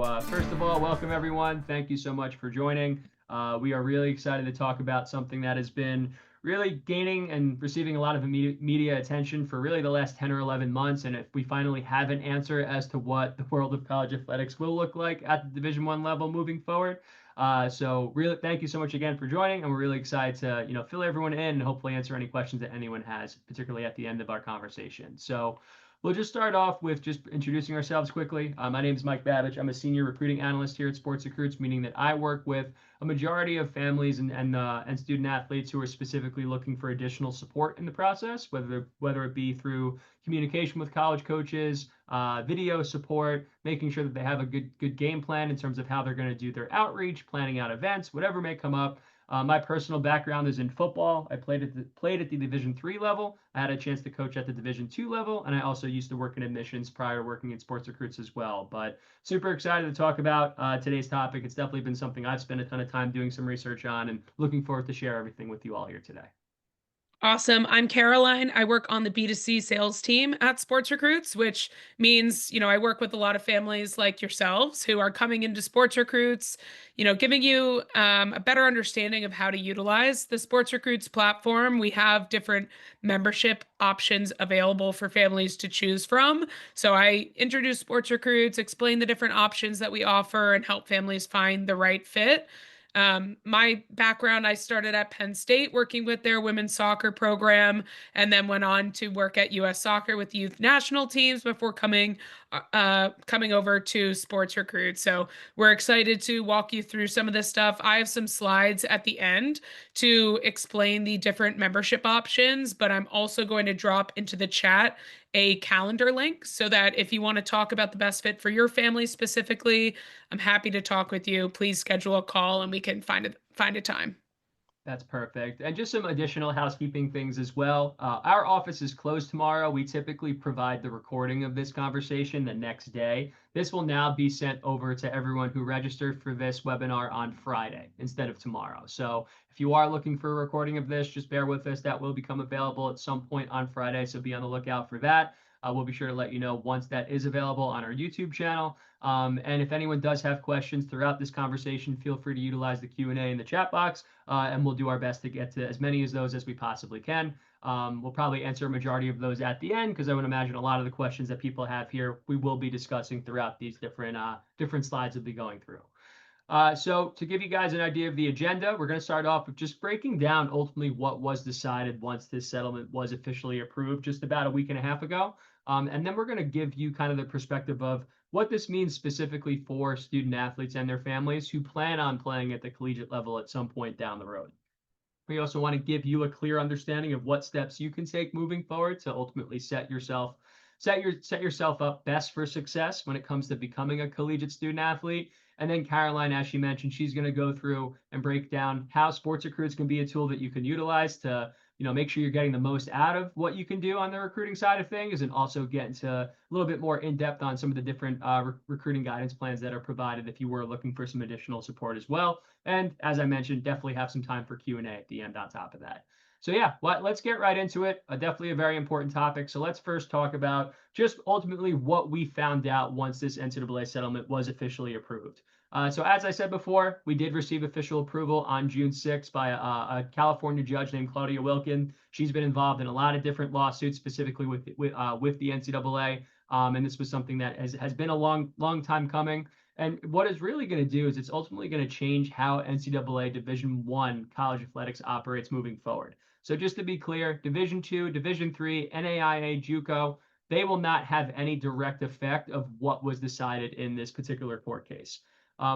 First of all, welcome everyone. Thank you so much for joining. We are really excited to talk about something that has been really gaining and receiving a lot of media attention for really the last 10 or 11 months. And if we finally have an answer as to what the world of college athletics will look like at the Division I level moving forward. So really, thank you so much again for joining, and we're really excited to fill everyone in and hopefully answer any questions that anyone has, particularly at the end of our conversation. So we'll just start off with just introducing ourselves quickly. My name is Mike Babich. I'm a senior recruiting analyst here at SportsRecruits, meaning that I work with a majority of families and student athletes who are specifically looking for additional support in the process, whether it be through communication with college coaches, video support, making sure that they have a good game plan in terms of how they're going to do their outreach, planning out events, whatever may come up. My personal background is in football. I played at the Division III level. I had a chance to coach at the Division II level, and I also used to work in admissions prior to working in sports recruits as well. But super excited to talk about today's topic. It's definitely been something I've spent a ton of time doing some research on, and looking forward to share everything with you all here today. Awesome. I'm Caroline. I work on the B2C sales team at Sports Recruits, which means, I work with a lot of families like yourselves who are coming into Sports Recruits, giving you a better understanding of how to utilize the Sports Recruits platform. We have different membership options available for families to choose from. So I introduce Sports Recruits, explain the different options that we offer, and help families find the right fit. My background, I started at Penn State working with their women's soccer program, and then went on to work at US Soccer with youth national teams before coming over to Sports Recruit. So we're excited to walk you through some of this stuff. I have some slides at the end to explain the different membership options, but I'm also going to drop into the chat a calendar link so that if you want to talk about the best fit for your family specifically, I'm happy to talk with you. Please schedule a call and we can find a time. That's perfect. And just some additional housekeeping things as well. Our office is closed tomorrow. We typically provide the recording of this conversation the next day. This will now be sent over to everyone who registered for this webinar on Friday instead of tomorrow. So if you are looking for a recording of this, just bear with us. That will become available at some point on Friday, so be on the lookout for that. We'll be sure to let you know once that is available on our YouTube channel. And if anyone does have questions throughout this conversation, feel free to utilize the Q&A in the chat box, and we'll do our best to get to as many of those as we possibly can. We'll probably answer a majority of those at the end, because I would imagine a lot of the questions that people have here we will be discussing throughout these different slides we'll be going through. So to give you guys an idea of the agenda, we're going to start off with just breaking down ultimately what was decided once this settlement was officially approved just about a week and a half ago. And then we're going to give you kind of the perspective of what this means specifically for student athletes and their families who plan on playing at the collegiate level at some point down the road. We also want to give you a clear understanding of what steps you can take moving forward to ultimately set yourself up best for success when it comes to becoming a collegiate student athlete. And then Caroline, as she mentioned, she's going to go through and break down how Sports Recruits can be a tool that you can utilize to make sure you're getting the most out of what you can do on the recruiting side of things, and also get into a little bit more in depth on some of the different recruiting guidance plans that are provided if you were looking for some additional support as well. And as I mentioned, definitely have some time for Q&A at the end on top of that. So yeah, let's get right into it. Definitely a very important topic. So let's first talk about just ultimately what we found out once this NCAA settlement was officially approved. So as I said before, we did receive official approval on June 6th by a California judge named Claudia Wilkin. She's been involved in a lot of different lawsuits, specifically with the NCAA. And this was something that has been a long time coming. And what it's really going to do is it's ultimately going to change how NCAA Division I college athletics operates moving forward. So just to be clear, Division II, Division III, NAIA, JUCO, they will not have any direct effect of what was decided in this particular court case.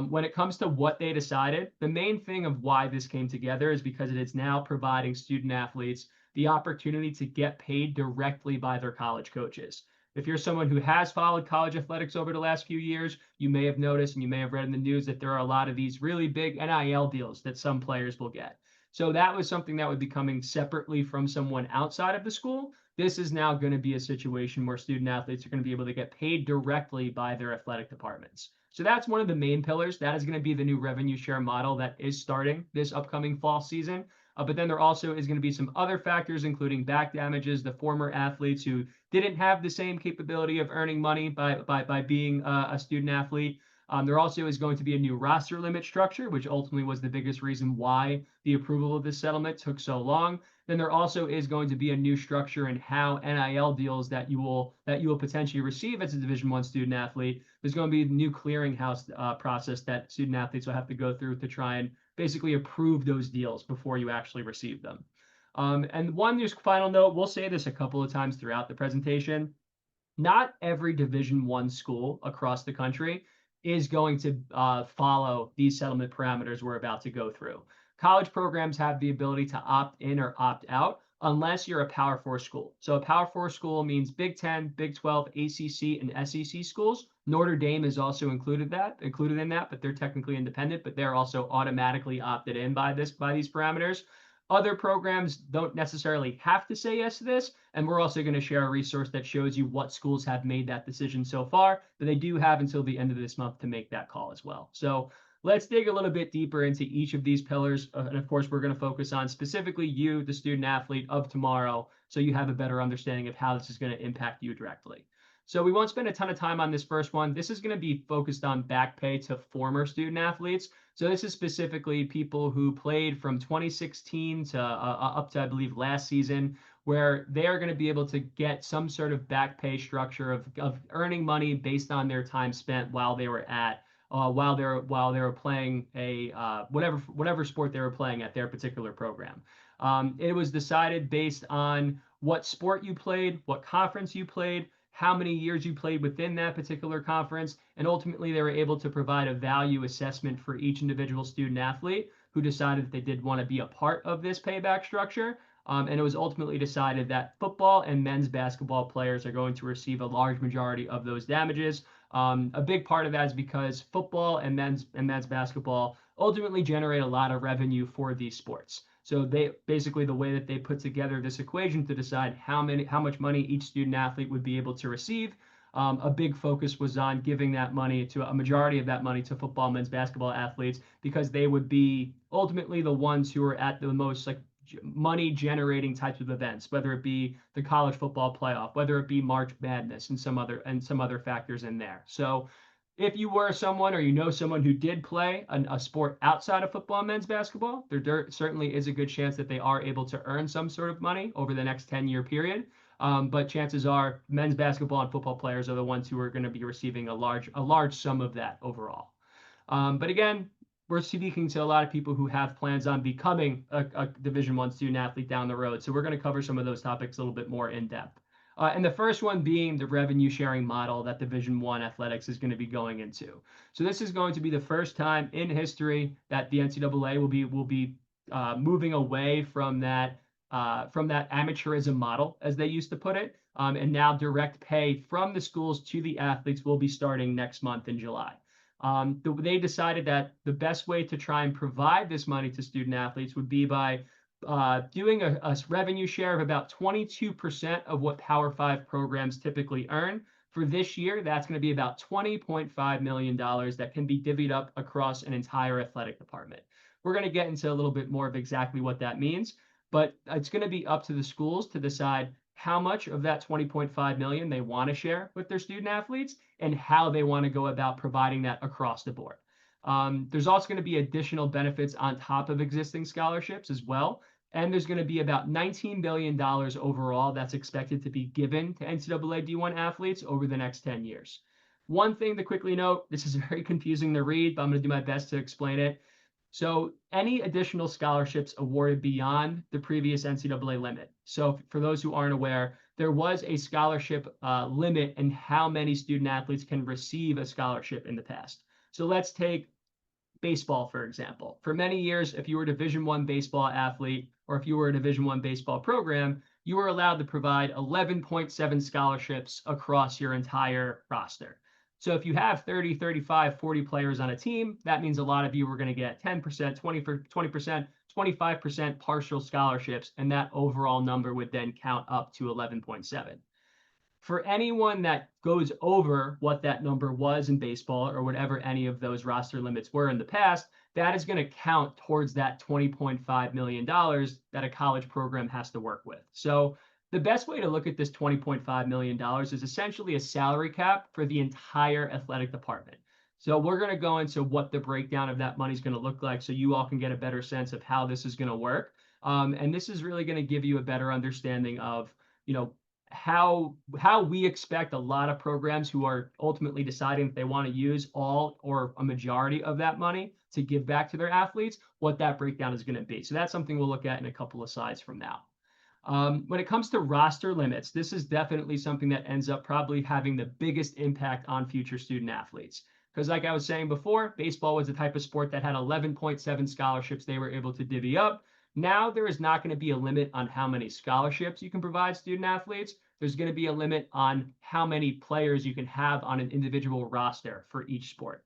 When it comes to what they decided, the main thing of why this came together is because it is now providing student athletes the opportunity to get paid directly by their college coaches. If you're someone who has followed college athletics over the last few years, you may have noticed and you may have read in the news that there are a lot of these really big NIL deals that some players will get. So that was something that would be coming separately from someone outside of the school. This is now going to be a situation where student athletes are going to be able to get paid directly by their athletic departments. So that's one of the main pillars. That is going to be the new revenue share model that is starting this upcoming fall season. But then there also is going to be some other factors, including back damages, the former athletes who didn't have the same capability of earning money by being a student athlete. There also is going to be a new roster limit structure, which ultimately was the biggest reason why the approval of this settlement took so long. Then there also is going to be a new structure in how NIL deals that you will potentially receive as a Division I student athlete. There's going to be a new clearinghouse process that student athletes will have to go through to try and basically approve those deals before you actually receive them. And one just final note, we'll say this a couple of times throughout the presentation. Not every Division I school across the country is going to follow these settlement parameters we're about to go through. College programs have the ability to opt in or opt out unless you're a Power 4 school. So a Power 4 school means Big 10, Big 12, ACC, and SEC schools. Notre Dame is also included in that, but they're technically independent, but they're also automatically opted in by these parameters. Other programs don't necessarily have to say yes to this, and we're also going to share a resource that shows you what schools have made that decision so far, but they do have until the end of this month to make that call as well. So let's dig a little bit deeper into each of these pillars. And of course, we're going to focus on specifically you, the student athlete of tomorrow, so you have a better understanding of how this is going to impact you directly. So we won't spend a ton of time on this first one. This is going to be focused on back pay to former student athletes. So this is specifically people who played from 2016 to up to, I believe, last season, where they are going to be able to get some sort of back pay structure of earning money based on their time spent while they were playing a whatever sport they were playing at their particular program. It was decided based on what sport you played, what conference you played, how many years you played within that particular conference, and ultimately they were able to provide a value assessment for each individual student athlete who decided that they did want to be a part of this payback structure. And it was ultimately decided that football and men's basketball players are going to receive a large majority of those damages. A big part of that is because football and men's basketball ultimately generate a lot of revenue for these sports. So they basically, the way that they put together this equation to decide how much money each student athlete would be able to receive, a big focus was on giving that money to a majority of that money to football, men's basketball athletes, because they would be ultimately the ones who are at the most like money generating types of events, whether it be the college football playoff, whether it be March Madness, and some other factors in there. So if you were someone or you know someone who did play a sport outside of football and men's basketball, there certainly is a good chance that they are able to earn some sort of money over the next 10-year period. But chances are men's basketball and football players are the ones who are going to be receiving a large sum of that overall. But again, we're speaking to a lot of people who have plans on becoming a Division I student athlete down the road. So we're going to cover some of those topics a little bit more in depth. And the first one being the revenue sharing model that Division I athletics is going to be going into. So this is going to be the first time in history that the NCAA will be moving away from that amateurism model, as they used to put it, and now direct pay from the schools to the athletes will be starting next month in July. They decided that the best way to try and provide this money to student athletes would be by doing a revenue share of about 22% of what Power 5 programs typically earn. For this year, that's going to be about $20.5 million that can be divvied up across an entire athletic department. We're going to get into a little bit more of exactly what that means, but it's going to be up to the schools to decide how much of that 20.5 million they want to share with their student athletes and how they want to go about providing that across the board. There's also going to be additional benefits on top of existing scholarships as well. And there's going to be about $19 billion overall that's expected to be given to NCAA D1 athletes over the next 10 years. One thing to quickly note, this is very confusing to read, but I'm going to do my best to explain it. So any additional scholarships awarded beyond the previous NCAA limit. So for those who aren't aware, there was a scholarship limit in how many student athletes can receive a scholarship in the past. So let's take baseball, for example. For many years, if you were a Division I baseball athlete, or if you were a Division I baseball program, you were allowed to provide 11.7 scholarships across your entire roster. So if you have 30, 35, 40 players on a team, that means a lot of you are going to get 10%, 20%, 25% partial scholarships, and that overall number would then count up to 11.7. For anyone that goes over what that number was in baseball or whatever any of those roster limits were in the past, that is going to count towards that $20.5 million that a college program has to work with. So the best way to look at this $20.5 million is essentially a salary cap for the entire athletic department. So we're going to go into what the breakdown of that money is going to look like so you all can get a better sense of how this is going to work. And this is really going to give you a better understanding of, you know, how we expect a lot of programs who are ultimately deciding if they want to use all or a majority of that money to give back to their athletes, what that breakdown is going to be. So that's something we'll look at in a couple of slides from now. When it comes to roster limits, this is definitely something that ends up probably having the biggest impact on future student athletes. Because like I was saying before, baseball was the type of sport that had 11.7 scholarships they were able to divvy up. Now there is not going to be a limit on how many scholarships you can provide student athletes. There's going to be a limit on how many players you can have on an individual roster for each sport.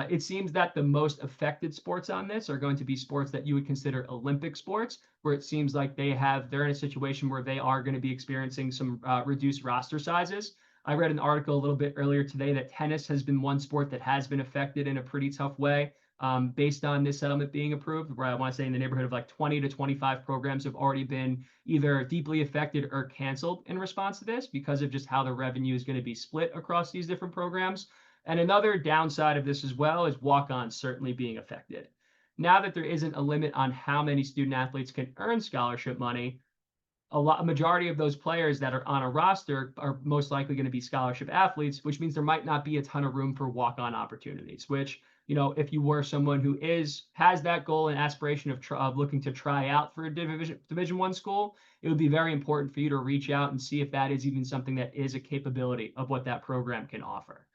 It seems that the most affected sports on this are going to be sports that you would consider Olympic sports, where it seems like they're in a situation where they are going to be experiencing some reduced roster sizes. I read an article a little bit earlier today that tennis has been one sport that has been affected in a pretty tough way based on this settlement being approved, where I want to say in the neighborhood of like 20 to 25 programs have already been either deeply affected or canceled in response to this because of just how the revenue is going to be split across these different programs. And another downside of this as well is walk-ons certainly being affected. Now that there isn't a limit on how many student athletes can earn scholarship money, a majority of those players that are on a roster are most likely going to be scholarship athletes, which means there might not be a ton of room for walk-on opportunities, which, you know, if you were someone who has that goal and aspiration of looking to try out for a division one school, it would be very important for you to reach out and see if that is even something that is a capability of what that program can offer.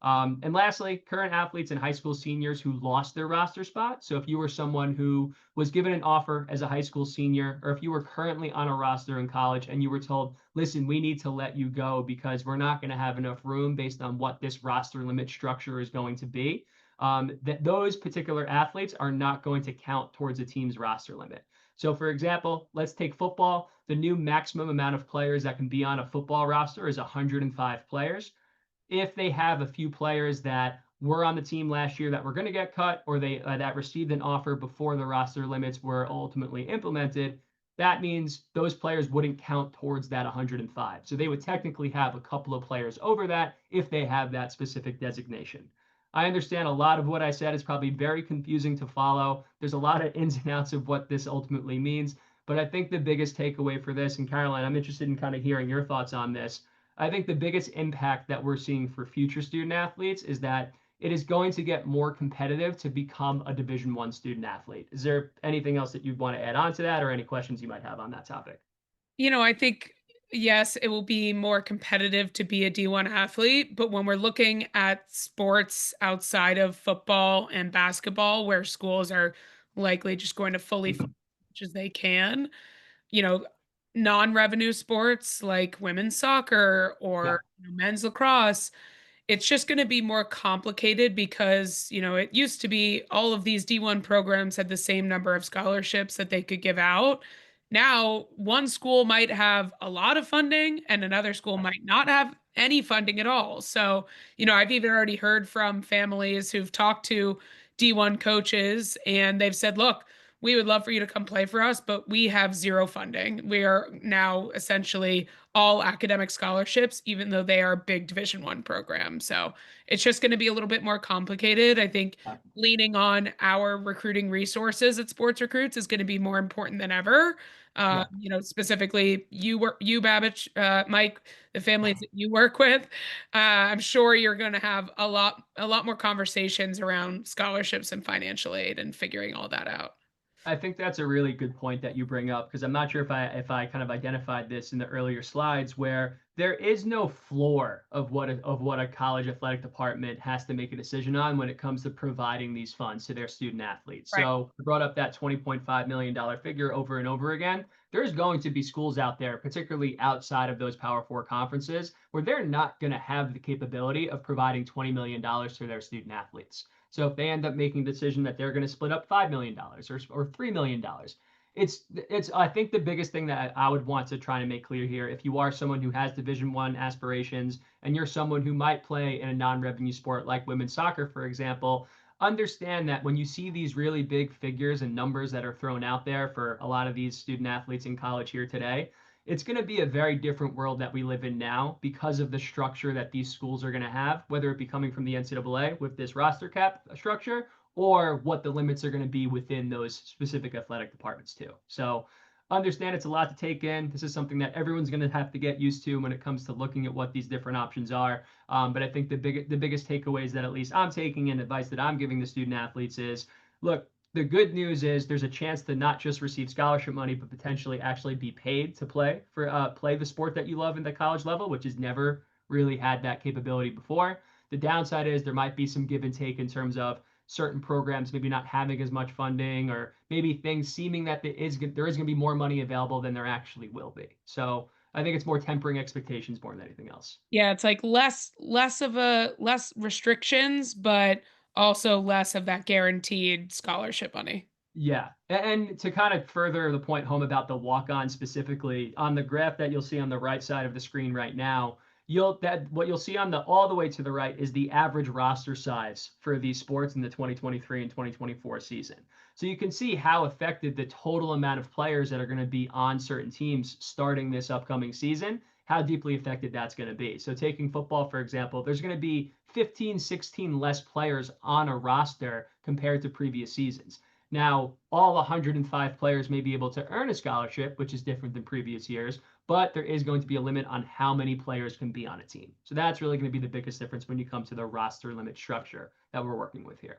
And lastly, current athletes and high school seniors who lost their roster spot. So if you were someone who was given an offer as a high school senior, or if you were currently on a roster in college and you were told, listen, we need to let you go because we're not going to have enough room based on what this roster limit structure is going to be, that those particular athletes are not going to count towards a team's roster limit. So for example, let's take football. The new maximum amount of players that can be on a football roster is 105 players. If they have a few players that were on the team last year that were going to get cut, or they that received an offer before the roster limits were ultimately implemented, that means those players wouldn't count towards that 105. So they would technically have a couple of players over that if they have that specific designation. I understand a lot of what I said is probably very confusing to follow. There's a lot of ins and outs of what this ultimately means, but I think the biggest takeaway for this, and Caroline, I'm interested in kind of hearing your thoughts on this. I think the biggest impact that we're seeing for future student athletes is that it is going to get more competitive to become a Division One student athlete. Is there anything else that you'd want to add on to that, or any questions you might have on that topic? I think yes, it will be more competitive to be a D1 athlete, but when we're looking at sports outside of football and basketball, where schools are likely just going to fully fund as much as they can, you know, non-revenue sports like women's soccer Yeah. or men's lacrosse, it's just going to be more complicated because, it used to be all of these D1 programs had the same number of scholarships that they could give out. Now, one school might have a lot of funding and another school might not have any funding at all. So, I've even already heard from families who've talked to D1 coaches and they've said, look, we would love for you to come play for us, but we have zero funding. We are now essentially all academic scholarships, even though they are big Division One programs. So it's just going to be a little bit more complicated. I think leaning on our recruiting resources at Sports Recruits is going to be more important than ever. Yeah. Specifically you, Babich, Mike, the families that you work with. I'm sure you're going to have a lot more conversations around scholarships and financial aid and figuring all that out. I think that's a really good point that you bring up because I'm not sure if I kind of identified this in the earlier slides where there is no floor of what a college athletic department has to make a decision on when it comes to providing these funds to their student athletes. Right. So I brought up that $20.5 million figure over and over again. There's going to be schools out there, particularly outside of those Power Four conferences, where they're not going to have the capability of providing $20 million to their student athletes. So if they end up making the decision that they're going to split up $5 million or $3 million, it's I think the biggest thing that I would want to try to make clear here, if you are someone who has Division One aspirations and you're someone who might play in a non-revenue sport like women's soccer, for example, understand that when you see these really big figures and numbers that are thrown out there for a lot of these student athletes in college here today, it's going to be a very different world that we live in now because of the structure that these schools are going to have, whether it be coming from the NCAA with this roster cap structure or what the limits are going to be within those specific athletic departments too. So understand it's a lot to take in. This is something that everyone's going to have to get used to when it comes to looking at what these different options are. But I think the biggest takeaways that at least I'm taking and advice that I'm giving the student athletes is, look, the good news is there's a chance to not just receive scholarship money, but potentially actually be paid to play the sport that you love in the college level, which has never really had that capability before. The downside is there might be some give and take in terms of certain programs maybe not having as much funding, or maybe things seeming that there is going to be more money available than there actually will be. So I think it's more tempering expectations more than anything else. Yeah, it's like less restrictions, but also less of that guaranteed scholarship money. Yeah, and to kind of further the point home about the walk-on specifically, on the graph that you'll see on the right side of the screen right now, what you'll see on the all the way to the right is the average roster size for these sports in the 2023 and 2024 season. So you can see how affected the total amount of players that are going to be on certain teams starting this upcoming season, how deeply affected that's going to be. So taking football, for example, there's going to be 15, 16 less players on a roster compared to previous seasons. Now, all 105 players may be able to earn a scholarship, which is different than previous years, but there is going to be a limit on how many players can be on a team. So that's really going to be the biggest difference when you come to the roster limit structure that we're working with here.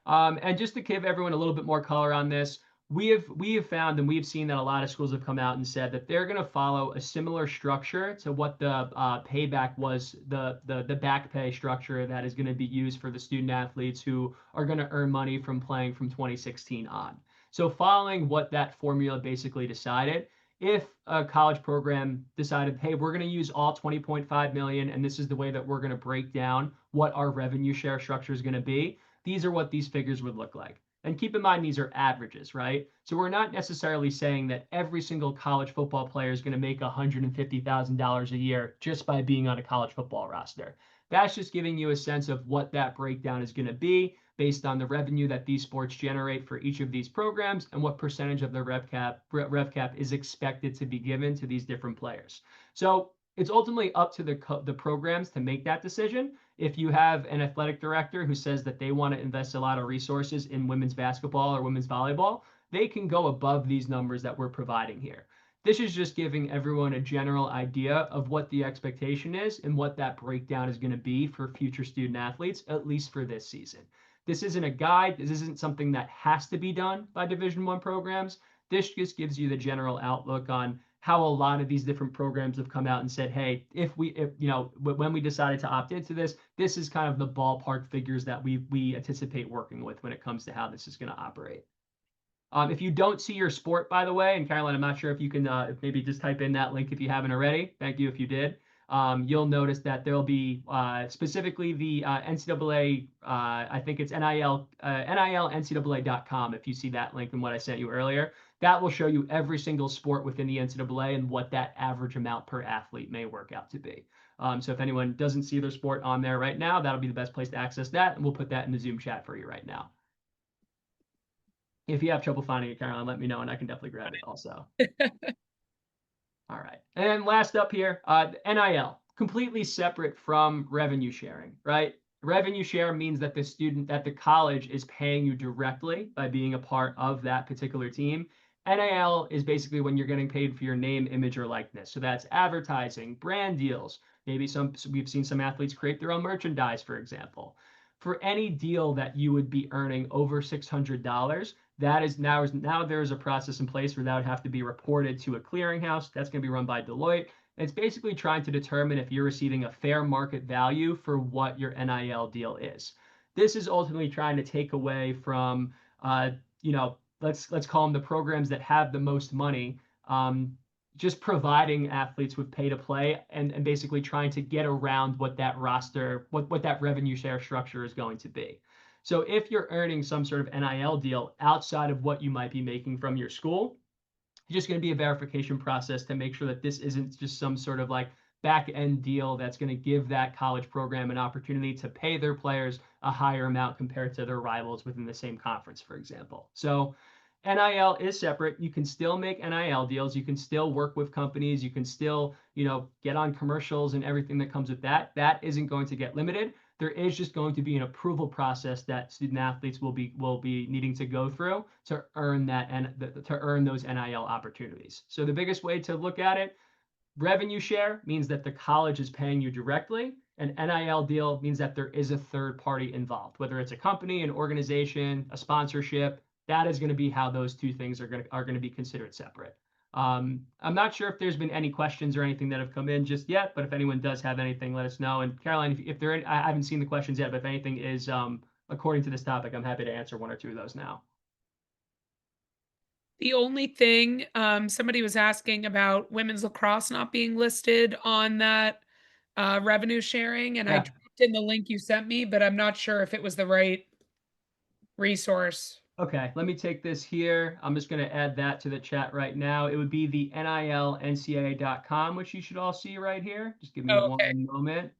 And just to give everyone a little bit more color on this, we have found and we've seen that a lot of schools have come out and said that they're going to follow a similar structure to what the payback was, the back pay structure that is going to be used for the student athletes who are going to earn money from playing from 2016 on. So following what that formula basically decided, if a college program decided, hey, we're going to use all 20.5 million, and this is the way that we're going to break down what our revenue share structure is going to be, these are what these figures would look like. And keep in mind, these are averages, right? So we're not necessarily saying that every single college football player is going to make $150,000 a year just by being on a college football roster. That's just giving you a sense of what that breakdown is going to be based on the revenue that these sports generate for each of these programs and what percentage of the rev cap is expected to be given to these different players. So it's ultimately up to the programs to make that decision. If you have an athletic director who says that they want to invest a lot of resources in women's basketball or women's volleyball, they can go above these numbers that we're providing here. This is just giving everyone a general idea of what the expectation is and what that breakdown is going to be for future student athletes, at least for this season. This isn't a guide. This isn't something that has to be done by Division I programs. This just gives you the general outlook on how a lot of these different programs have come out and said, hey, if when we decided to opt into this, this is kind of the ballpark figures that we anticipate working with when it comes to how this is going to operate. If you don't see your sport, by the way, and Caroline, I'm not sure if you can maybe just type in that link if you haven't already. Thank you if you did. You'll notice that there'll be specifically the NCAA, I think it's NILNCAA.com. If you see that link in what I sent you earlier, that will show you every single sport within the NCAA and what that average amount per athlete may work out to be. So if anyone doesn't see their sport on there right now, that'll be the best place to access that. And we'll put that in the Zoom chat for you right now. If you have trouble finding it, Caroline, let me know and I can definitely grab it also. All right. And then last up here, NIL, completely separate from revenue sharing, right? Revenue share means that the college is paying you directly by being a part of that particular team. NIL is basically when you're getting paid for your name, image, or likeness. So that's advertising, brand deals. Maybe we've seen some athletes create their own merchandise, for example. For any deal that you would be earning over $600, that is now there is a process in place where that would have to be reported to a clearinghouse. That's going to be run by Deloitte. It's basically trying to determine if you're receiving a fair market value for what your NIL deal is. This is ultimately trying to take away from, let's call them the programs that have the most money, just providing athletes with pay to play and basically trying to get around what that roster, what that revenue share structure is going to be. So if you're earning some sort of NIL deal outside of what you might be making from your school, it's just going to be a verification process to make sure that this isn't just some sort of like back end deal that's going to give that college program an opportunity to pay their players a higher amount compared to their rivals within the same conference, for example. So NIL is separate. You can still make NIL deals. You can still work with companies. You can still, get on commercials and everything that comes with that. That isn't going to get limited. There is just going to be an approval process that student athletes will be needing to go through to earn that and to earn those NIL opportunities. So the biggest way to look at it, revenue share means that the college is paying you directly. An NIL deal means that there is a third party involved, whether it's a company, an organization, a sponsorship. That is going to be how those two things are going to be considered separate. I'm not sure if there's been any questions or anything that have come in just yet, but if anyone does have anything, let us know. And Caroline, if there, I haven't seen the questions yet, but if anything is according to this topic, I'm happy to answer one or two of those now. The only thing, somebody was asking about women's lacrosse not being listed on that revenue sharing, and I dropped in the link you sent me, but I'm not sure if it was the right resource. Okay, let me take this here. I'm just going to add that to the chat right now. It would be the NILNCAA.com, which you should all see right here. Just give me Okay, one moment.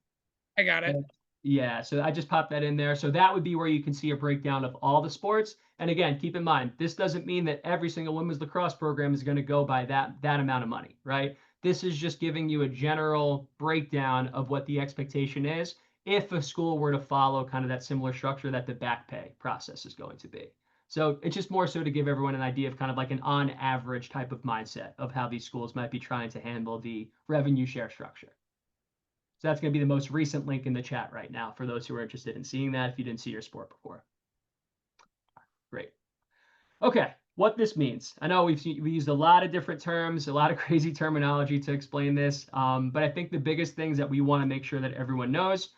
I got it. Yeah, so I just popped that in there. So that would be where you can see a breakdown of all the sports. And again, keep in mind, this doesn't mean that every single women's lacrosse program is going to go by that amount of money, right? This is just giving you a general breakdown of what the expectation is if a school were to follow kind of that similar structure that the back pay process is going to be. So it's just more so to give everyone an idea of kind of like an on average type of mindset of how these schools might be trying to handle the revenue share structure. So that's going to be the most recent link in the chat right now for those who are interested in seeing that if you didn't see your sport before. Great. Okay, what this means. I know we used a lot of different terms, a lot of crazy terminology to explain this, but I think the biggest things that we want to make sure that everyone knows,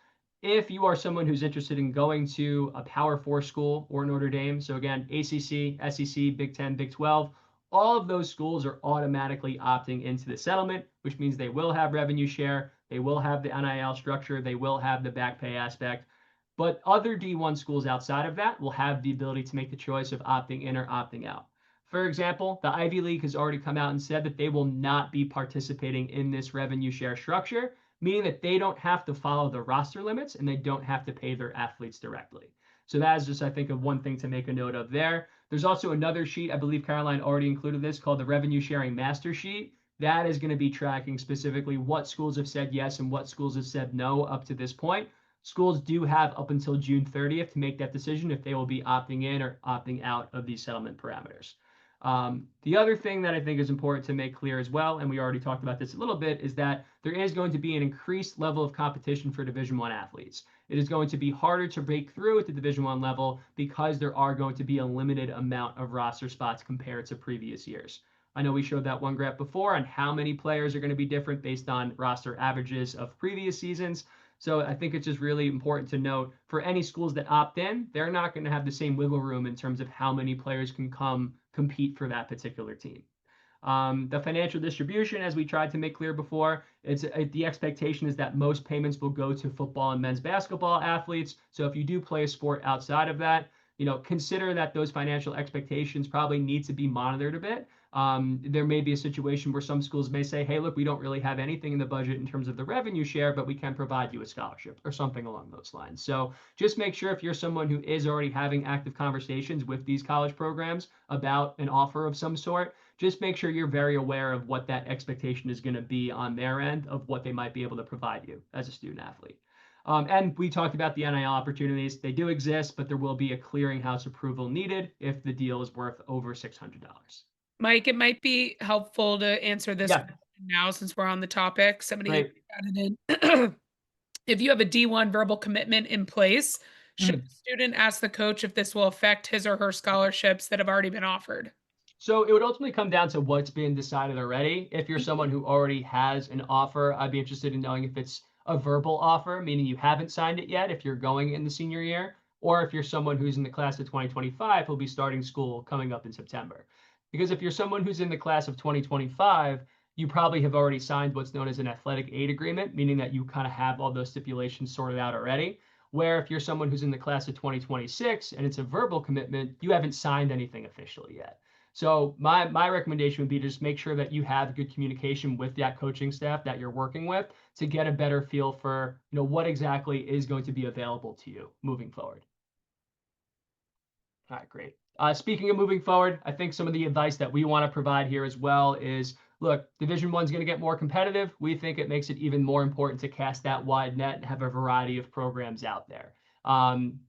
if you are someone who's interested in going to a Power 4 school or Notre Dame, so again, ACC, SEC, Big 10, Big 12, all of those schools are automatically opting into the settlement, which means they will have revenue share, they will have the NIL structure, they will have the back pay aspect. But other D1 schools outside of that will have the ability to make the choice of opting in or opting out. For example, the Ivy League has already come out and said that they will not be participating in this revenue share structure, meaning that they don't have to follow the roster limits and they don't have to pay their athletes directly. So that is just, I think, one thing to make a note of there. There's also another sheet, I believe Caroline already included this, called the Revenue Sharing Master Sheet. That is going to be tracking specifically what schools have said yes and what schools have said no up to this point. Schools do have up until June 30th to make that decision if they will be opting in or opting out of these settlement parameters. The other thing that I think is important to make clear as well, and we already talked about this a little bit, is that there is going to be an increased level of competition for Division I athletes. It is going to be harder to break through at the Division I level because there are going to be a limited amount of roster spots compared to previous years. I know we showed that one graph before on how many players are going to be different based on roster averages of previous seasons. So I think it's just really important to note for any schools that opt in, they're not going to have the same wiggle room in terms of how many players can come compete for that particular team. The financial distribution, as we tried to make clear before, the expectation is that most payments will go to football and men's basketball athletes. So if you do play a sport outside of that, consider that those financial expectations probably need to be monitored a bit. There may be a situation where some schools may say, hey, look, we don't really have anything in the budget in terms of the revenue share, but we can provide you a scholarship or something along those lines. So just make sure if you're someone who is already having active conversations with these college programs about an offer of some sort, just make sure you're very aware of what that expectation is going to be on their end of what they might be able to provide you as a student athlete. And we talked about the NIL opportunities. They do exist, but there will be a clearinghouse approval needed if the deal is worth over $600. Mike, it might be helpful to answer this question now since we're on the topic. Somebody added in. If you have a D1 verbal commitment in place, should the student ask the coach if this will affect his or her scholarships that have already been offered? So it would ultimately come down to what's been decided already. If you're someone who already has an offer, I'd be interested in knowing if it's a verbal offer, meaning you haven't signed it yet if you're going in the senior year, or if you're someone who's in the class of 2025 who'll be starting school coming up in September. Because if you're someone who's in the class of 2025, you probably have already signed what's known as an athletic aid agreement, meaning that you kind of have all those stipulations sorted out already. Where if you're someone who's in the class of 2026 and it's a verbal commitment, you haven't signed anything officially yet. So my recommendation would be to just make sure that you have good communication with that coaching staff that you're working with to get a better feel for what exactly is going to be available to you moving forward. All right, great. Speaking of moving forward, I think some of the advice that we want to provide here as well is, look, Division One's going to get more competitive. We think it makes it even more important to cast that wide net and have a variety of programs out there.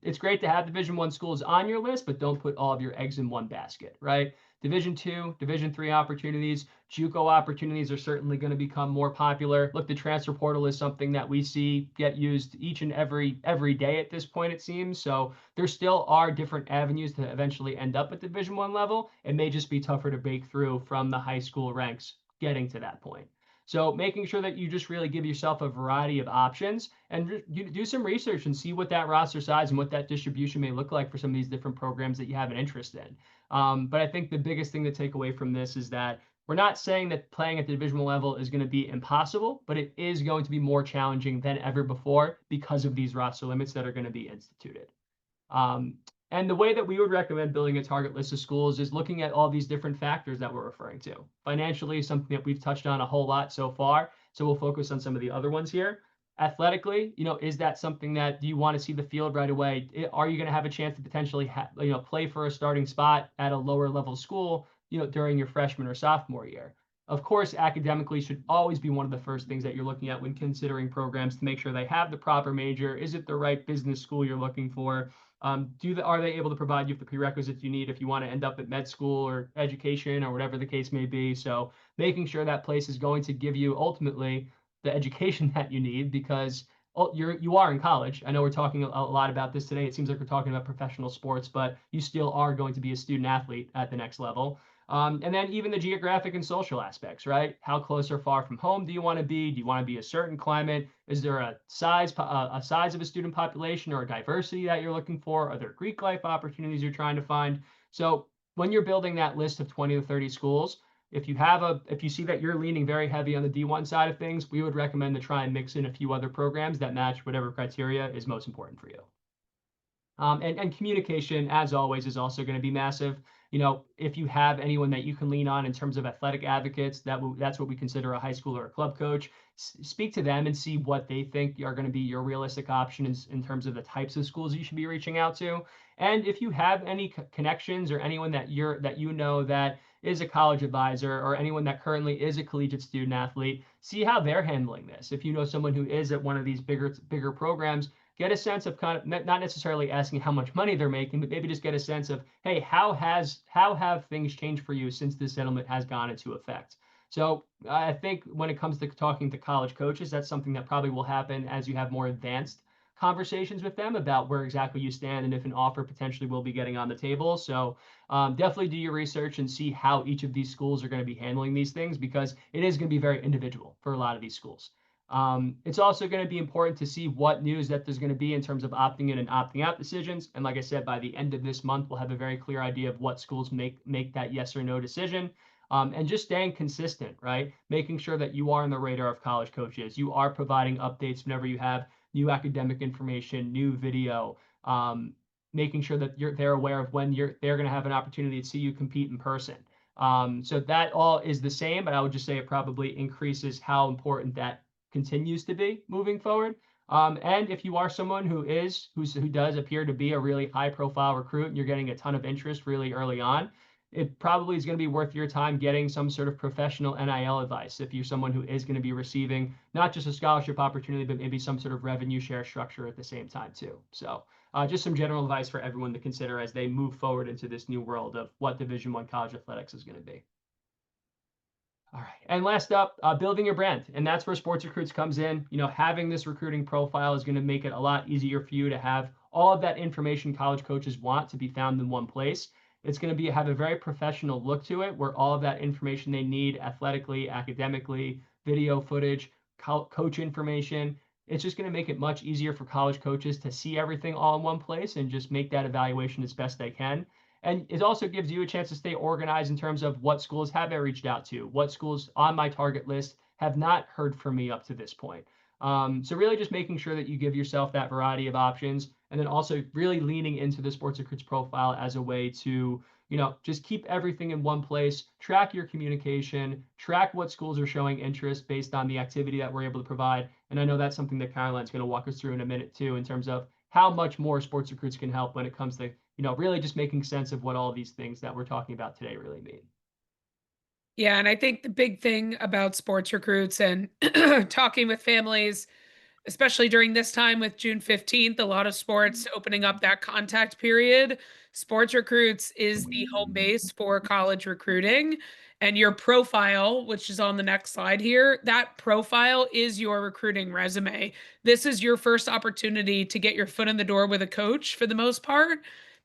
It's great to have Division One schools on your list, but don't put all of your eggs in one basket, right? Division Two, Division Three opportunities, JUCO opportunities are certainly going to become more popular. Look, the transfer portal is something that we see get used each and every day at this point, it seems. So there still are different avenues to eventually end up at Division One level. It may just be tougher to break through from the high school ranks getting to that point. So making sure that you just really give yourself a variety of options and you do some research and see what that roster size and what that distribution may look like for some of these different programs that you have an interest in. But I think the biggest thing to take away from this is that we're not saying that playing at the divisional level is going to be impossible, but it is going to be more challenging than ever before because of these roster limits that are going to be instituted. Um, and the way that we would recommend building a target list of schools is looking at all these different factors that we're referring to. Financially, something that we've touched on a whole lot so far, so we'll focus on some of the other ones here. Athletically, is that something that do you want to see the field right away? Are you going to have a chance to potentially play for a starting spot at a lower level school, during your freshman or sophomore year? Of course, academically should always be one of the first things that you're looking at when considering programs to make sure they have the proper major. Is it the right business school you're looking for? Are they able to provide you with the prerequisites you need if you want to end up at med school or education or whatever the case may be? So making sure that place is going to give you ultimately the education that you need because you are in college. I know we're talking a lot about this today. It seems like we're talking about professional sports, but you still are going to be a student athlete at the next level. And then even the geographic and social aspects, right? How close or far from home do you want to be? Do you want to be a certain climate? Is there a size of a student population or a diversity that you're looking for? Are there Greek life opportunities you're trying to find? So when you're building that list of 20 to 30 schools, if you see that you're leaning very heavy on the D1 side of things, we would recommend to try and mix in a few other programs that match whatever criteria is most important for you. And communication, as always, is also going to be massive. If you have anyone that you can lean on in terms of athletic advocates, that's what we consider a high school or a club coach. Speak to them and see what they think are going to be your realistic options in terms of the types of schools you should be reaching out to. And if you have any connections or anyone that that is a college advisor or anyone that currently is a collegiate student athlete, see how they're handling this. If you know someone who is at one of these bigger programs, get a sense of kind of not necessarily asking how much money they're making, but maybe just get a sense of, hey, how have things changed for you since this settlement has gone into effect? So I think when it comes to talking to college coaches, that's something that probably will happen as you have more advanced conversations with them about where exactly you stand and if an offer potentially will be getting on the table. So definitely do your research and see how each of these schools are going to be handling these things because it is going to be very individual for a lot of these schools. It's also going to be important to see what news that there's going to be in terms of opting in and opting out decisions. And like I said, by the end of this month, we'll have a very clear idea of what schools make that yes or no decision. And just staying consistent, right? Making sure that you are on the radar of college coaches. You are providing updates whenever you have new academic information, new video, making sure that they're aware of when they're going to have an opportunity to see you compete in person. So that all is the same, but I would just say it probably increases how important that continues to be moving forward. And if you are someone who does appear to be a really high profile recruit and you're getting a ton of interest really early on, it probably is going to be worth your time getting some sort of professional NIL advice if you're someone who is going to be receiving not just a scholarship opportunity, but maybe some sort of revenue share structure at the same time too. So just some general advice for everyone to consider as they move forward into this new world of what Division I college athletics is going to be. All right. And last up, building your brand. And that's where SportsRecruits comes in. Having this recruiting profile is going to make it a lot easier for you to have all of that information college coaches want to be found in one place. It's going to have a very professional look to it where all of that information they need athletically, academically, video footage, coach information. It's just going to make it much easier for college coaches to see everything all in one place and just make that evaluation as best they can. And it also gives you a chance to stay organized in terms of what schools have I reached out to, what schools on my target list have not heard from me up to this point. So really just making sure that you give yourself that variety of options and then also really leaning into the SportsRecruits profile as a way to, just keep everything in one place, track your communication, track what schools are showing interest based on the activity that we're able to provide. And I know that's something that Caroline's going to walk us through in a minute too, in terms of how much more SportsRecruits can help when it comes to really just making sense of what all these things that we're talking about today really mean. Yeah, and I think the big thing about sports recruits and talking with families, especially during this time with June 15th, a lot of sports opening up that contact period. Sports Recruits is the home base for college recruiting. And your profile, which is on the next slide here, that profile is your recruiting resume. This is your first opportunity to get your foot in the door with a coach for the most part.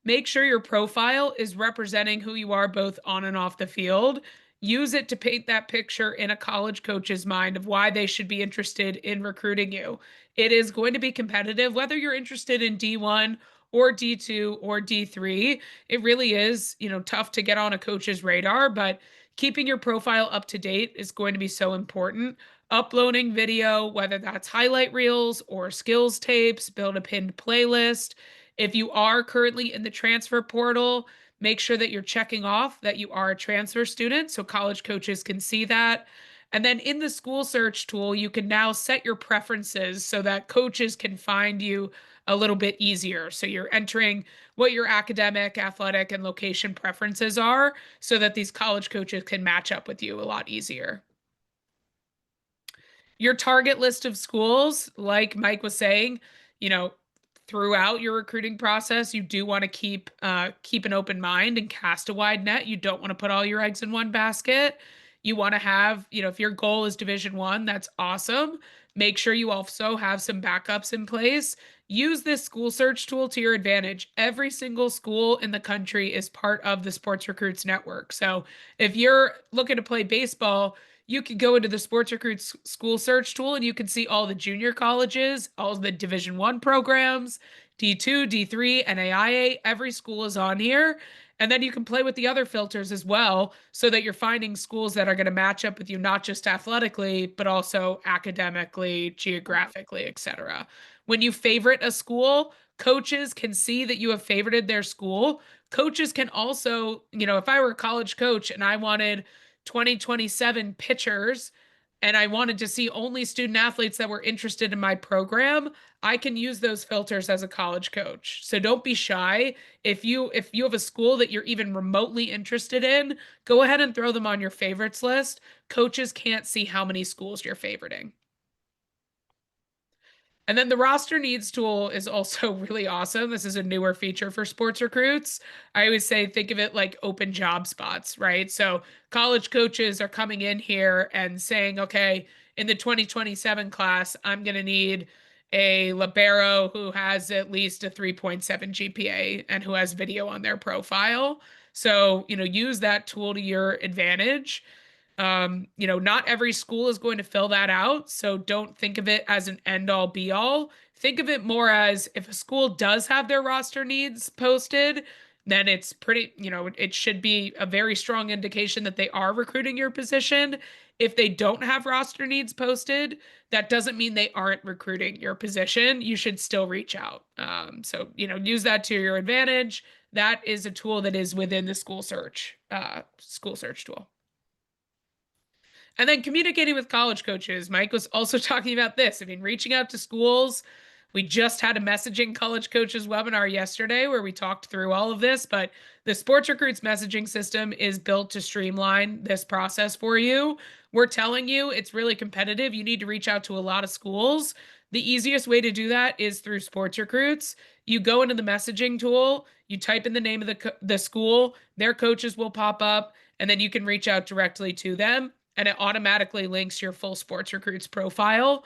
Make sure your profile is representing who you are both on and off the field. Use it to paint that picture in a college coach's mind of why they should be interested in recruiting you. It is going to be competitive, whether you're interested in D1 or D2 or D3. It really is, tough to get on a coach's radar, but keeping your profile up to date is going to be so important. Uploading video, whether that's highlight reels or skills tapes, build a pinned playlist. If you are currently in the transfer portal, make sure that you're checking off that you are a transfer student so college coaches can see that. And then in the school search tool, you can now set your preferences so that coaches can find you a little bit easier. So you're entering what your academic, athletic, and location preferences are so that these college coaches can match up with you a lot easier. Your target list of schools, like Mike was saying, throughout your recruiting process, you do want to keep an open mind and cast a wide net. You don't want to put all your eggs in one basket. You want to have, if your goal is Division 1, that's awesome. Make sure you also have some backups in place. Use this school search tool to your advantage. Every single school in the country is part of the Sports Recruits Network. So if you're looking to play baseball, you could go into the Sports Recruits school search tool and you can see all the junior colleges, all the Division 1 programs, D2, D3, NAIA. Every school is on here. And then you can play with the other filters as well so that you're finding schools that are going to match up with you, not just athletically, but also academically, geographically, etc. When you favorite a school, coaches can see that you have favorited their school. Coaches can also, if I were a college coach and I wanted 2027 pitchers and I wanted to see only student athletes that were interested in my program, I can use those filters as a college coach. So don't be shy. If you have a school that you're even remotely interested in, go ahead and throw them on your favorites list. Coaches can't see how many schools you're favoriting. And then the roster needs tool is also really awesome. This is a newer feature for sports recruits. I always say, think of it like open job spots, right? So college coaches are coming in here and saying, okay, in the 2027 class, I'm going to need a libero who has at least a 3.7 GPA and who has video on their profile. So, use that tool to your advantage. Not every school is going to fill that out. So don't think of it as an end all be all. Think of it more as if a school does have their roster needs posted, then it's pretty, it should be a very strong indication that they are recruiting your position. If they don't have roster needs posted, that doesn't mean they aren't recruiting your position. You should still reach out. So, use that to your advantage. That is a tool that is within the school search tool. And then communicating with college coaches. Mike was also talking about this. I mean, reaching out to schools. We just had a messaging college coaches webinar yesterday where we talked through all of this, but the Sports Recruits messaging system is built to streamline this process for you. We're telling you it's really competitive. You need to reach out to a lot of schools. The easiest way to do that is through Sports Recruits. You go into the messaging tool, you type in the name of the school, their coaches will pop up, and then you can reach out directly to them and it automatically links your full Sports Recruits profile.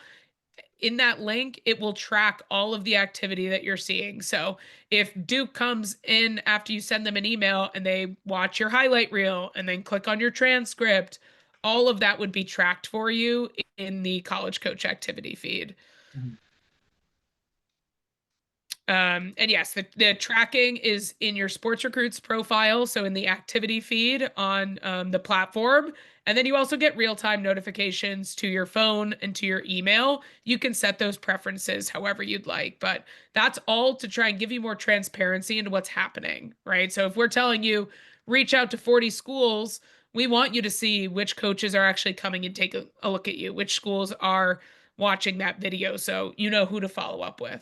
In that link, it will track all of the activity that you're seeing. So if Duke comes in after you send them an email and they watch your highlight reel and then click on your transcript, all of that would be tracked for you in the college coach activity feed. Mm-hmm. And yes, the tracking is in your Sports Recruits profile, so in the activity feed on the platform. And then you also get real-time notifications to your phone and to your email. You can set those preferences however you'd like, but that's all to try and give you more transparency into what's happening, right? So if we're telling you reach out to 40 schools, we want you to see which coaches are actually coming and take a look at you, which schools are watching that video, so you know who to follow up with.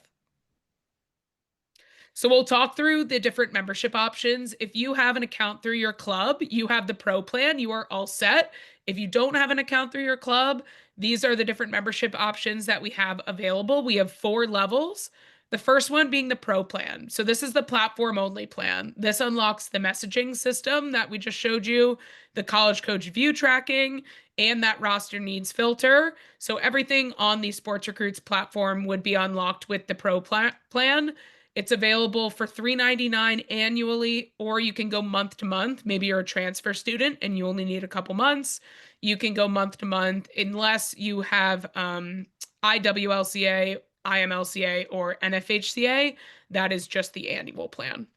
So we'll talk through the different membership options. If you have an account through your club, you have the pro plan, you are all set. If you don't have an account through your club, these are the different membership options that we have available. We have 4 levels. The first one being the pro plan. So this is the platform only plan. This unlocks the messaging system that we just showed you, the college coach view tracking, and that roster needs filter. So everything on the Sports Recruits platform would be unlocked with the pro plan. It's available for $3.99 annually, or you can go month to month. Maybe you're a transfer student and you only need a couple months. You can go month to month unless you have IWLCA, IMLCA, or NFHCA. That is just the annual plan.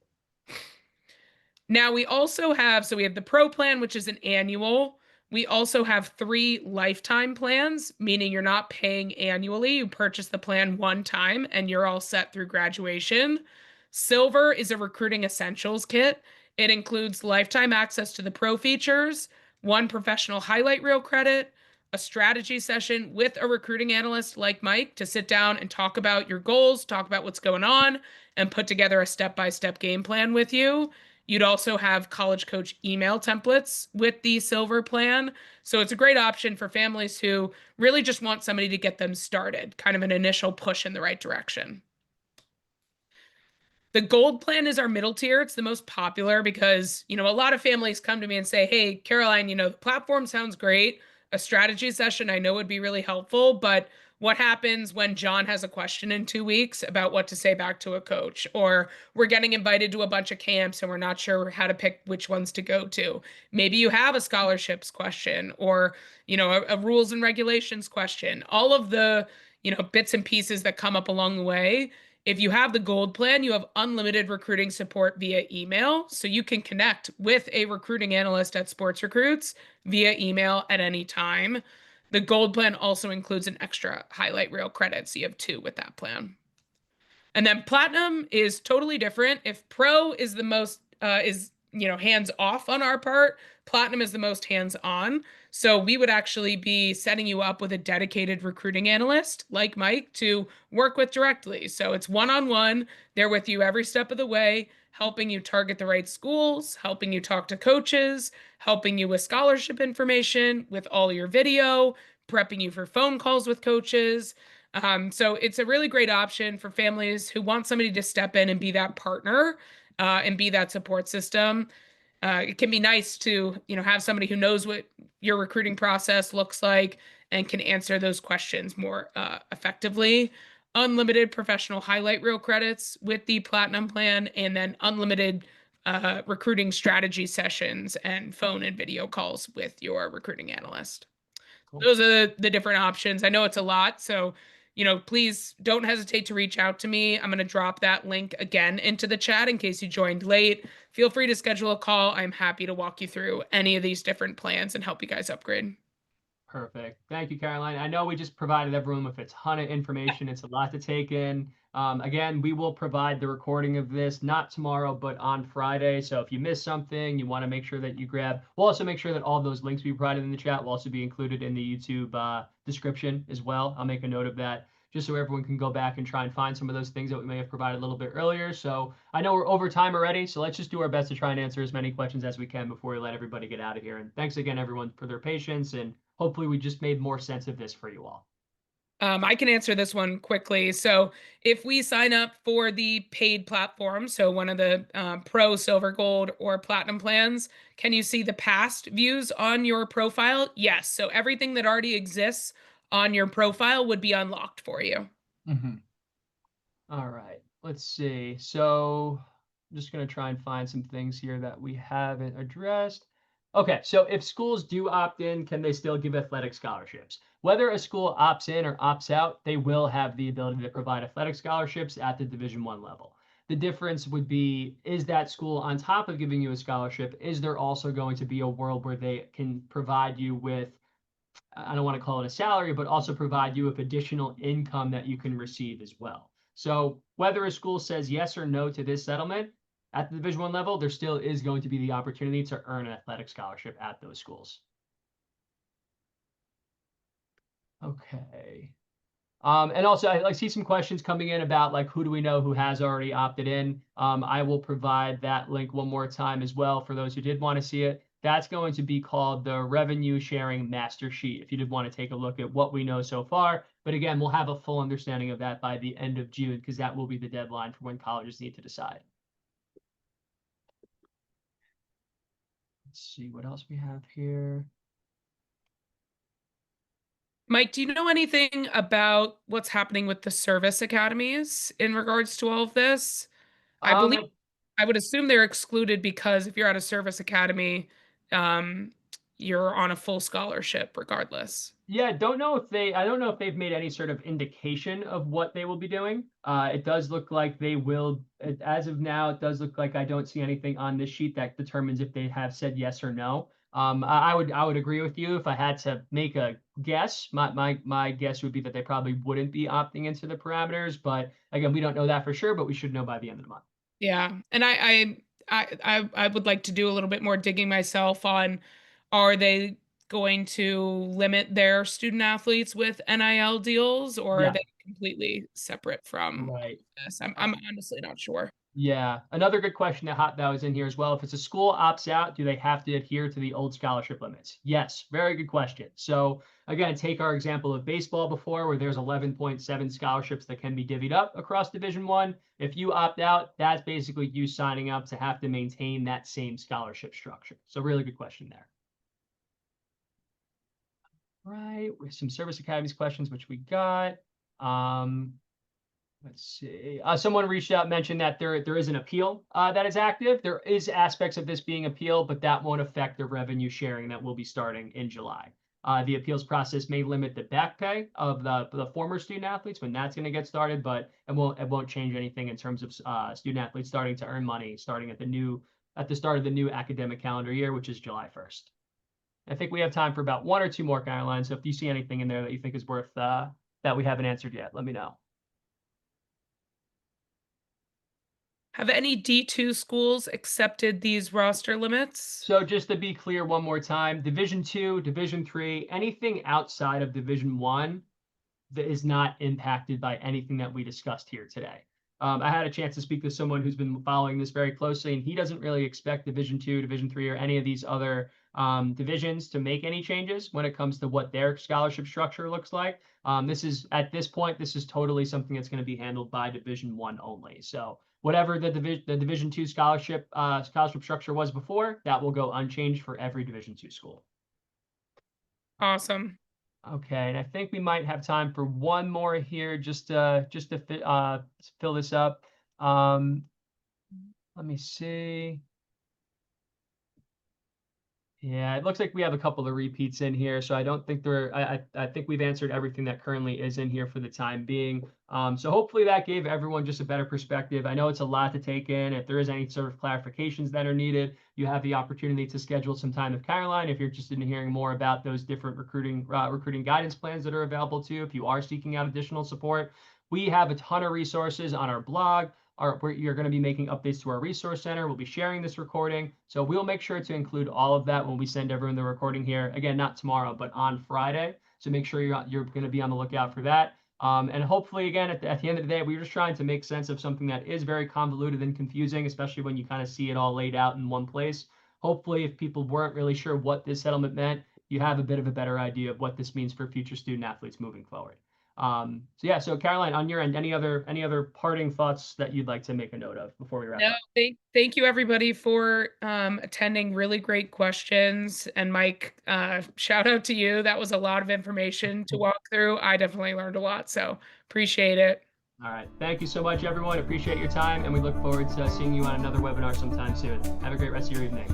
Now we also have, so we have the pro plan, which is an annual. We also have 3 lifetime plans, meaning you're not paying annually. You purchase the plan one time and you're all set through graduation. Silver is a recruiting essentials kit. It includes lifetime access to the pro features, 1 professional highlight reel credit, a strategy session with a recruiting analyst like Mike to sit down and talk about your goals, talk about what's going on, and put together a step-by-step game plan with you. You'd also have college coach email templates with the silver plan. So it's a great option for families who really just want somebody to get them started, kind of an initial push in the right direction. The gold plan is our middle tier. It's the most popular because, a lot of families come to me and say, hey, Caroline, the platform sounds great. A strategy session I know would be really helpful, but what happens when John has a question in 2 weeks about what to say back to a coach? Or we're getting invited to a bunch of camps and we're not sure how to pick which ones to go to. Maybe you have a scholarships question or, a rules and regulations question. All of the, bits and pieces that come up along the way. If you have the gold plan, you have unlimited recruiting support via email. So you can connect with a recruiting analyst at Sports Recruits via email at any time. The gold plan also includes an extra highlight reel credit. So you have 2 with that plan. And then platinum is totally different. If pro is the most, hands off on our part, platinum is the most hands on. So we would actually be setting you up with a dedicated recruiting analyst like Mike to work with directly. So it's one-on-one. They're with you every step of the way, helping you target the right schools, helping you talk to coaches, helping you with scholarship information, with all your video, prepping you for phone calls with coaches. So it's a really great option for families who want somebody to step in and be that partner and be that support system. It can be nice to, have somebody who knows what your recruiting process looks like and can answer those questions more effectively. Unlimited professional highlight reel credits with the platinum plan, and then unlimited recruiting strategy sessions and phone and video calls with your recruiting analyst. Cool. Those are the different options. I know it's a lot, so please don't hesitate to reach out to me. I'm going to drop that link again into the chat in case you joined late. Feel free to schedule a call. I'm happy to walk you through any of these different plans and help you guys upgrade. Perfect. Thank you, Caroline. I know we just provided everyone with a ton of information. It's a lot to take in. Again, we will provide the recording of this, not tomorrow, but on Friday. So if you missed something, you want to make sure that you grab. We'll also make sure that all those links we provided in the chat will also be included in the YouTube description as well. I'll make a note of that just so everyone can go back and try and find some of those things that we may have provided a little bit earlier. So I know we're over time already, so let's just do our best to try and answer as many questions as we can before we let everybody get out of here. And thanks again, everyone, for their patience, and hopefully we just made more sense of this for you all. I can answer this one quickly. So if we sign up for the paid platform, so one of the pro, silver, gold, or platinum plans, can you see the past views on your profile? Yes. So everything that already exists on your profile would be unlocked for you. Mm-hmm. All right, let's see. So I'm just going to try and find some things here that we haven't addressed. Okay, so if schools do opt in, can they still give athletic scholarships? Whether a school opts in or opts out, they will have the ability to provide athletic scholarships at the Division I level. The difference would be, is that school on top of giving you a scholarship, is there also going to be a world where they can provide you with, I don't want to call it a salary, but also provide you with additional income that you can receive as well. So whether a school says yes or no to this settlement, at the Division I level, there still is going to be the opportunity to earn an athletic scholarship at those schools. Okay. And also, I see some questions coming in about like who do we know who has already opted in. I will provide that link one more time as well for those who did want to see it. That's going to be called the Revenue Sharing Master Sheet if you did want to take a look at what we know so far. But again, we'll have a full understanding of that by the end of June because that will be the deadline for when colleges need to decide. Let's see what else we have here. Mike, do you know anything about what's happening with the service academies in regards to all of this? I believe, I would assume they're excluded because if you're at a service academy, um, you're on a full scholarship regardless. Yeah, I don't know if they've made any sort of indication of what they will be doing. It does look like they will, as of now, it does look like I don't see anything on this sheet that determines if they have said yes or no. I would agree with you if I had to make a guess. My guess would be that they probably wouldn't be opting into the parameters, but again, we don't know that for sure, but we should know by the end of the month. Yeah, and I would like to do a little bit more digging myself on, are they going to limit their student athletes with NIL deals, or are Yeah, they completely separate from right. this? I'm honestly not sure. Yeah, another good question that was in here as well. If it's a school opts out, do they have to adhere to the old scholarship limits? Yes, very good question. So again, take our example of baseball before, where there's 11.7 scholarships that can be divvied up across Division One. If you opt out, that's basically you signing up to have to maintain that same scholarship structure. So really good question there. Right, with some service academies questions, which we got. Let's see. Someone reached out, mentioned that there is an appeal that is active. There is aspects of this being appealed, but that won't affect the revenue sharing that will be starting in July. The appeals process may limit the back pay of the former student athletes when that's going to get started, but it won't change anything in terms of student athletes starting to earn money starting at the start of the new academic calendar year, which is July 1st. I think we have time for about one or two more, Caroline. So if you see anything in there that you think is worth that we haven't answered yet, let me know. Have any D2 schools accepted these roster limits? So just to be clear one more time, Division 2, Division 3, anything outside of Division 1 that is not impacted by anything that we discussed here today. I had a chance to speak to someone who's been following this very closely, and he doesn't really expect Division 2, Division 3, or any of these other divisions to make any changes when it comes to what their scholarship structure looks like. This is at this point, this is totally something that's going to be handled by Division 1 only. So whatever the Division 2 scholarship structure was before, that will go unchanged for every Division 2 school. Awesome. Okay, and I think we might have time for one more here, just to fill this up. Let me see. Yeah, it looks like we have a couple of repeats in here, so I don't think I think we've answered everything that currently is in here for the time being. So hopefully that gave everyone just a better perspective. I know it's a lot to take in. If there is any sort of clarifications that are needed, you have the opportunity to schedule some time with Caroline if you're interested in hearing more about those different recruiting guidance plans that are available to you. If you are seeking out additional support, we have a ton of resources on our blog. You're going to be making updates to our resource center. We'll be sharing this recording. So we'll make sure to include all of that when we send everyone the recording here. Again, not tomorrow, but on Friday. So make sure you're going to be on the lookout for that. And hopefully, again, at the end of the day, we're just trying to make sense of something that is very convoluted and confusing, especially when you kind of see it all laid out in one place. Hopefully, if people weren't really sure what this settlement meant, you have a bit of a better idea of what this means for future student athletes moving forward. So Caroline, on your end, any other parting thoughts that you'd like to make a note of before we wrap up? Thank you everybody for attending. Really great questions. And Mike, shout out to you. That was a lot of information to walk through. I definitely learned a lot, so appreciate it. All right. Thank you so much, everyone. Appreciate your time, and we look forward to seeing you on another webinar sometime soon. Have a great rest of your evening.